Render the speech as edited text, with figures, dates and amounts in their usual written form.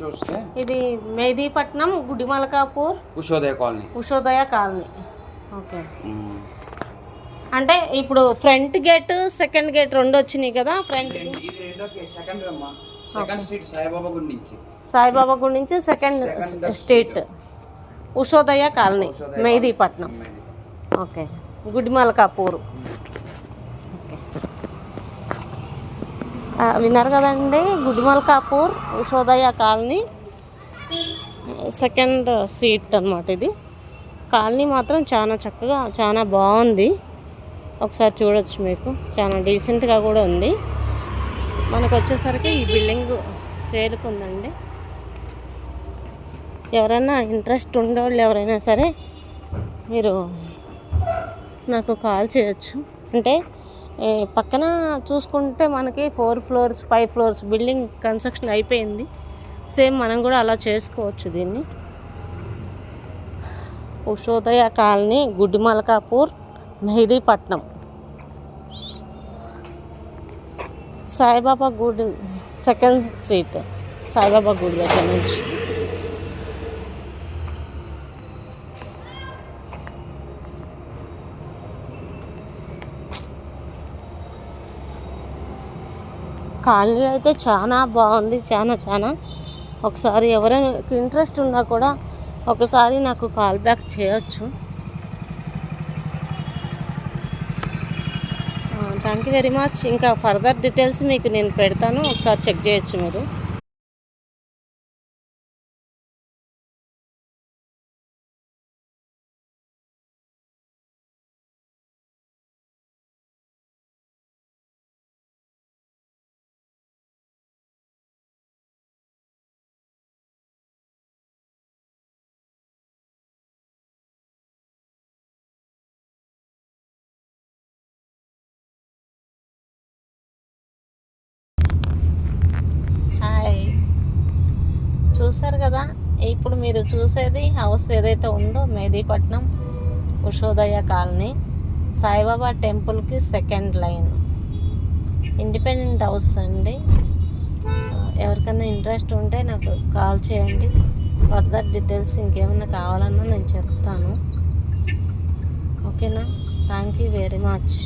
చూస్తే ఇది Mehdipatnam, Gudimalkapur, Ushodaya colony. Okay, అంటే ఇప్పుడు ఫ్రంట్ గేట్, సెకండ్ గేట్ రెండు వచ్చినాయి కదా. ఫ్రంట్ సాయిబాబా గుడి నుంచి second street, Ushodaya colony, Mehdipatnam. Okay, Gudimalkapur. విన్నారు కదండి, Gudimalkapur, Ushodaya colony, second seat అన్నమాట. ఇది కాలనీ మాత్రం చాలా చక్కగా, చాలా బాగుంది. ఒకసారి చూడొచ్చు, మీకు చాలా డీసెంట్గా కూడా ఉంది. మనకు వచ్చేసరికి ఈ బిల్డింగ్ సేల్కి ఉందండి. ఎవరైనా ఇంట్రెస్ట్ ఉండేవాళ్ళు ఎవరైనా సరే మీరు నాకు కాల్ చేయొచ్చు. అంటే పక్కన చూసుకుంటే మనకి 4 floors 5 floors బిల్డింగ్ కన్స్ట్రక్షన్ అయిపోయింది. సేమ్ మనం కూడా అలా చేసుకోవచ్చు దీన్ని. ఉషోదయ కాలనీ, గుడిమల్కాపూర్, మెహదీపట్నం. సాయిబాబా గుడి సెకండ్ సీట్, సాయిబాబా గుడి దగ్గర నుంచి. కాలనీ అయితే చాలా బాగుంది, చాలా. ఒకసారి ఎవరైనా ఇంట్రెస్ట్ ఉన్నా కూడా ఒకసారి నాకు కాల్ బ్యాక్ చేయొచ్చు. Thank you very much. ఇంకా ఫర్దర్ డీటెయిల్స్ మీకు నేను పెడతాను, ఒకసారి చెక్ చేయొచ్చు మీరు. చూసారు కదా, ఇప్పుడు మీరు చూసేది హౌస్ ఏదైతే ఉందో మెహదీపట్నం, ఉషోదయ కాలనీ, సాయిబాబా టెంపుల్కి సెకండ్ లైన్, ఇండిపెండెంట్ హౌస్ అండి. ఎవరికైనా ఇంట్రెస్ట్ ఉంటే నాకు కాల్ చేయండి. ఫర్దర్ డీటెయిల్స్ ఇంకేమైనా కావాలన్నా నేను చెప్తాను. ఓకేనా? Thank you very much.